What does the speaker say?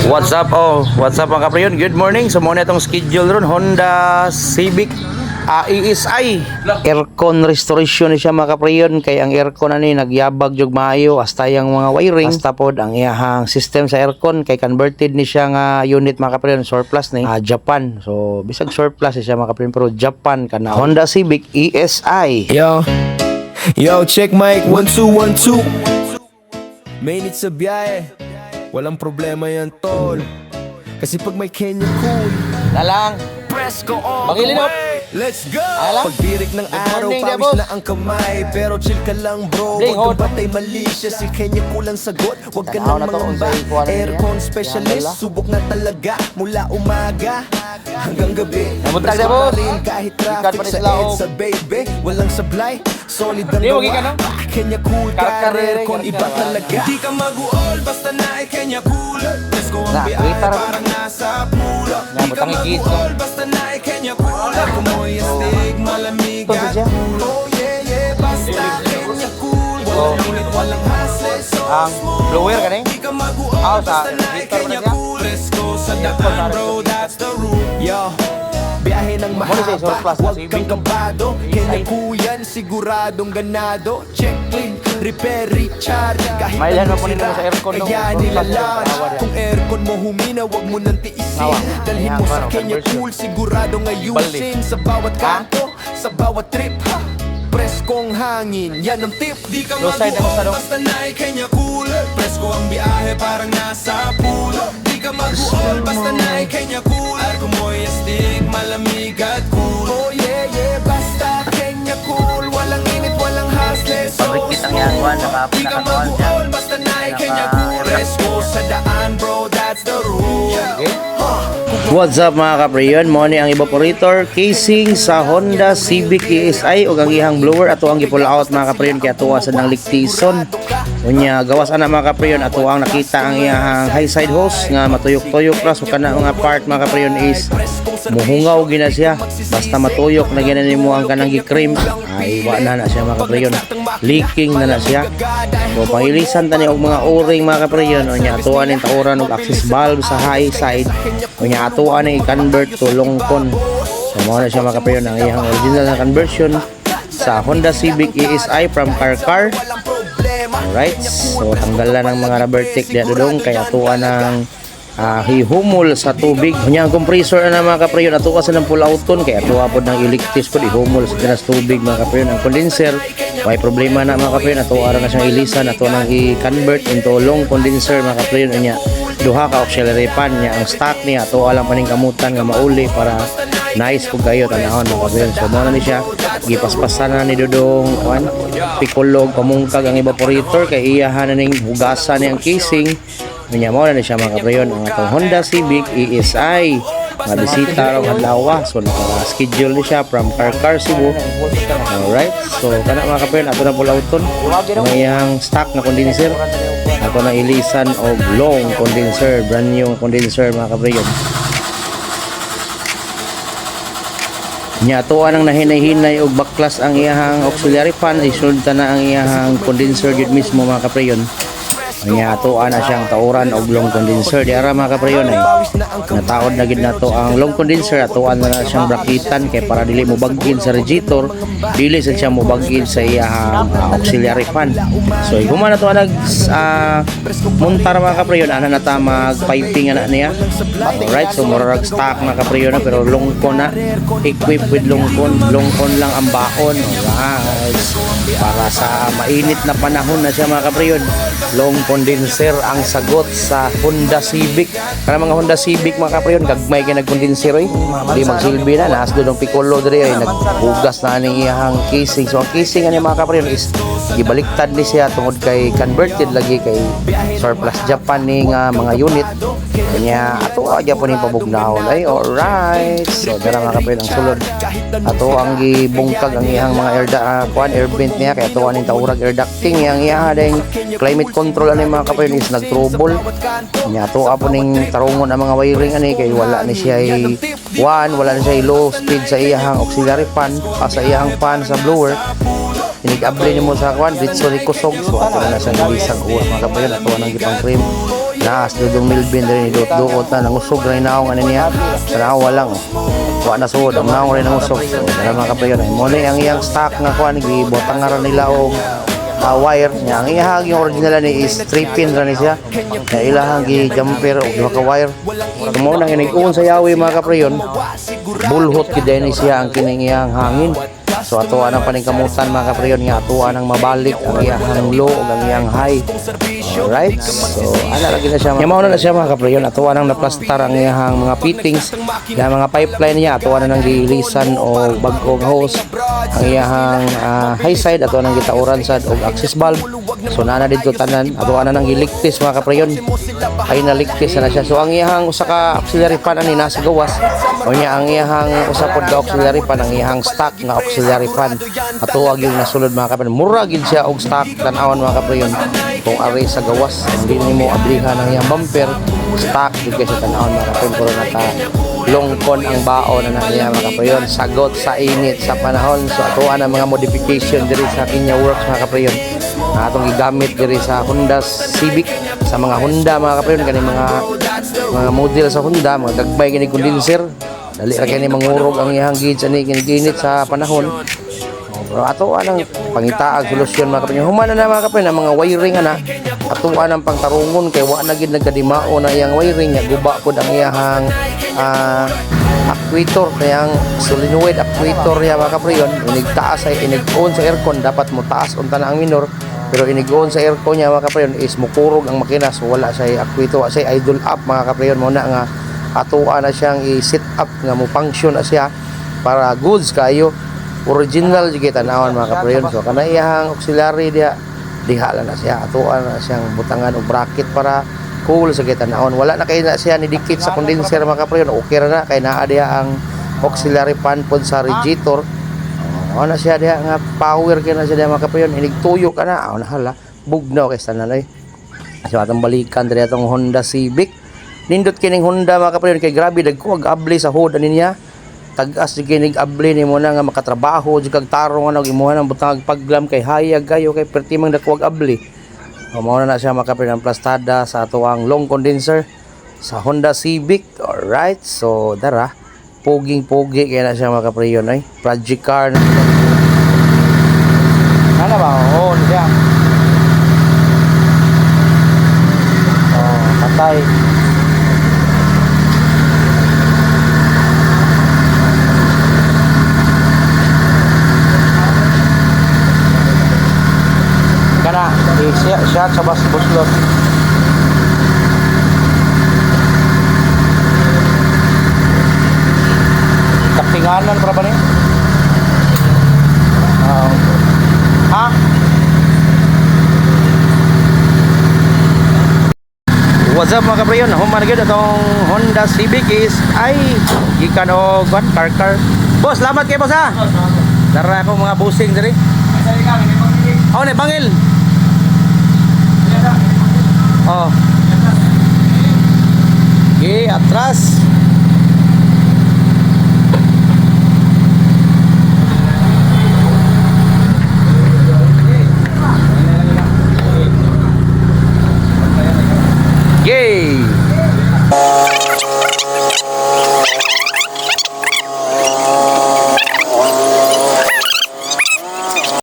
What's up? What's up mga kaprayon? Good morning. So muna itong schedule ron Honda Civic ESI aircon restoration ni siya mga kaprayon. Kay ang aircon ani nagyabag jug maayo hasta yang mga wiring hasta pod ang iyahang system sa aircon kay converted ni siya nga unit mga kaprayon surplus ni Japan. So bisag surplus siya mga kaprayon pero Japan kana Honda Civic ESI. Yo, check mic 1 2 1 2. Mainit sa biyahe, walang problema yan tol. Kasi pag may Kenya cool, Dalang press ko on Magilin up. Let's go! Alam? Pagbirik ng araw, morning, pawis Devos. na ang kamay. Pero chill ka lang bro, Ding, huwag hot. kang batay malisya. Si Kenya kulang sagot, huwag ka Tanaw nang na to, mangamba. unsay kuha na niya. Aircon Yan, specialist, dala. subok na talaga. Mula umaga hanggang gabi. Nabuntag, Presko Devos. pa rin kahit Ikat traffic pa rin sa sila, EDSA baby. Walang sablay, solid ang Di, wag ika, gawa. no? Kenya cool ka, Kakarere, aircon iba kakarere. talaga. Di ka mag-uol, basta na ay Kenya cool. Presko ang Na, biyahe, guitar. parang nasa pool. Yan, Di ka butang ikis, no? mag-uol, basta na ay Kenya cool. Kumoy astig, malamig Ito siya. Oh yeah, yeah, basta Kenya cool. Walang init, walang hassle, so Ang blower ka ni? di ka mag-uol, Sa basta na ay guitar ba Kenya na siya? cool. Presko sa daan, bro, that's the rule. Yo, biyahe ng Muna siya, mahaba, surplus na huwag Civic. kang kabado. Kenya cool yan, siguradong ganado. Check, clean, repair, recharge. Kahit Mailan anong mo po nito sira, sa aircon, no? kaya Surplus nilalunch. na yan. Kung aircon mo humina, wag mo nang tiisin. Nawa. Dalhin Ayan, mo sa paano, Kenya conversion. cool, sigurado ngayusin. Sa bawat kanto, sa bawat trip, ha? Preskong hangin, yan ang tip. Di ka Low side, mag-uol, ano, sa basta na ay Kenya cool. Presko ang biyahe, parang nasa pool. Di ka mag-uol, basta na ay Kenya cool. Kumoy astig, malamig at cool. Oh yeah, yeah, basta Kenya cool. Walang init, walang hassle, so Pabrikit ang yan, Juan, smooth. Di ka nakatuan siya. mag-uol, basta na ay Kenya cool. Presko sa daan, bro, that's the rule. What's up mga kaprayon? Mo ni ang evaporator casing sa Honda Civic ESI ug ang ihang blower ato ang gipulaot mga kaprayon kay atuwa sa nang liktison. Unya gawas ana mga kaprayon ato ang nakita ang iyang high side hose nga matuyok-tuyok ra so kana mga part mga kaprayon is muhungaw gina siya basta matuyok na gina nimo ang kanang gi-cream ay wa na siya mga kaprayon. Leaking na siya. So pangilisan tani og mga o-ring mga kaprayon unya atuan ning tauran og access valve sa high side. Unya atuan ni i-convert to long con. So mao na siya mga kaprayon ang iyang original na conversion sa Honda Civic ESI from car. Alright, so tanggalan ng mga rubber tape diya dudong kaya atuan ng hihumol sa tubig. Unya ang compressor na mga kaprayon atuwa sa ng pulauton kaya atuwa pod ng electric pod ihumol sa tinas tubig mga kaprayon. Ang condenser may problema na mga kaprayon atuwa ra na siyang ilisan ato nang i-convert into long condenser mga kaprayon. Unya duha ka auxiliary fan niya ang stock niya atuwa lang paning kamutan nga mauli para nice pug kayo tanahon mga kaprayon. So mo na ni siya gipaspasan na ni dudong pikulog pamungkag ang evaporator kay iyahan na ning hugasan ni ang casing. Unya mo na siya mga kaprayon ang atong Honda Civic ESI nga bisita raw adlaw so naka-schedule ni siya from Car Cebu. Alright, so kana mga kaprayon ato na pulauton ang iyang stock na condenser ato na ilisan og long condenser, brand new condenser mga kaprayon. Nya atuan ang nahinay-hinay og baklas ang iyahang auxiliary fan isulod na ang iyahang condenser jud mismo mga kaprayon. Nya atuan na siyang tauran og long condenser di ara mga kaprayon ay nataod na gid nato ang long condenser atuan na siyang brakitan kay para dili mo bagin sa radiator dili sad siya mo bagin sa iyahang auxiliary fan. So human na to nag muntar mga kaprayon ana na ta mag piping ana niya. Alright, so murag stock mga kaprayon pero long con na equipped with long con lang ang baon. Alright, para sa mainit na panahon na siya mga kaprayon long condenser ang sagot sa Honda Civic. Kana mga Honda Civic mga kaprayon gagmay kay nagkondenser oy. Di magsilbi na nas dudong piccolo diri ay nagbugas na ning iyang casing. So ang casing ani mga kaprayon is gibaliktad ni siya tungod kay converted lagi kay surplus Japan ning mga unit. Kanya ato agya po ning pabugnahon ay alright. So dara mga kaprayon ang sulod. Ato ang gibungkag ang iyang mga air vent niya kay ato aning taurag air ducting yang iya ding climate control ani mga kaprayon is nag-trouble. Nya to apo ning tarungon ang mga wiring ani kay wala ni siya wala ni siya low speed sa iyang auxiliary fan sa iyang fan sa blower. Inig-abli nimo sa kwan ditso ni kusog so ato na sa nilisang uwa mga kaprayon ato nang gipang cream Naas dudong Milbin rin duot na nangusog na inaong ano niya. Sa walang wa na suod ang naong rin nangusog. So dara mga kaprayon ay mo ang iyang stock nga kuan gibotang nga ra nila og wire niya. Ang iyahang yung original ni is 3 pin ra ni siya. Na ilahang gi jumper og duha ka wire. Tumaw nang inig-uon sa yawi mga kaprayon. Bulhot gid ni siya ang kining iyang hangin. So atuan ang paningkamutan mga kaprayon nga atuan ang mabalik ang iyang low ug ang iyang high. Alright, so ana lagi na siya. Mao na siya mga kaprayon. Atuan ang naplastar ang iyang mga fittings, ang mga pipeline niya. Atuan na nang gilisan o bag-ong hose. Ang iyang high side atuan nang gitauran sad og access valve. So nana didto tanan. Atuan na nang giliktis mga kaprayon. Ay naliktis na siya. So ang iyang usa ka auxiliary fan ani nasa gawas. O niya ang iyang usa pod ka auxiliary fan ang iyang stock nga auxiliary fan. Atuag yung nasulod mga kaprayon. Mura gid siya og stock tan-awan mga kaprayon. Kung ari sa gawas hindi nimo ablihan ang iyang bumper stock gid sa tan-awan mga kaprayon pero naka longkon ang baon na niya mga kaprayon sagot sa init sa panahon. So atuan ang mga modification diri sa Kenya Works mga kaprayon atong gigamit diri sa Honda Civic sa mga Honda mga kaprayon kani mga model sa Honda mga gagbay kini condenser dali ra kini mangurog ang iyang gauge ani ginit sa panahon. Pero ato anang pangitaag solusyon mga kaprayon. Humana na mga kaprayon ang mga wiring ana. Ato anang pangtarungon kay wa na gid nagkadimao na iyang wiring nga guba pod ang iyang actuator kayang solenoid actuator ya mga kaprayon. Inig taas ay inig-on sa aircon dapat mo taas unta na ang minor. Pero inig-on sa aircon niya mga kaprayon is mukurog ang makina so wala say actuator wa say idle up mga kaprayon mo na nga atuan na siyang i-set up nga mo function na siya para goods kayo. Original jud kita naon mga kaprayon. So kana iyang auxiliary diha lang na siya atuan na siyang butangan og bracket para cool sa kita naon. Wala na kay na siya ni dikit sa condenser mga kaprayon. Okay ra na kay naa diha ang auxiliary fan pod sa radiator. Ana siya diha nga power kay na siya diha mga kaprayon. Inig tuyo ka na na hala bugnaw kay sananay. So atong balikan diri atong Honda Civic. Nindot kining Honda mga kaprayon kay grabe dagko abli sa hood ani niya. Tagas ginig abli nimo na nga makatrabaho jud kag tarong ano imuha nang butang paglam kay hayag kayo kay pertimang dakwag abli. Mao na siya makaprayon ang plastada sa atuang long condenser sa Honda Civic. Alright, so dara puging-pugi kaya na siya makaprayon ay project car na. Ano ba? Oh, siya. Oh, patay. Kana, siya sa buslot. Kapinganan para ba ni? Ha? What's up mga kaprayon? Human na itong Honda Civic is ay gikan o car. Boss, salamat kayo boss ha. Dara ako mga busing diri. Oh, bangil. Oh. Okay, atras.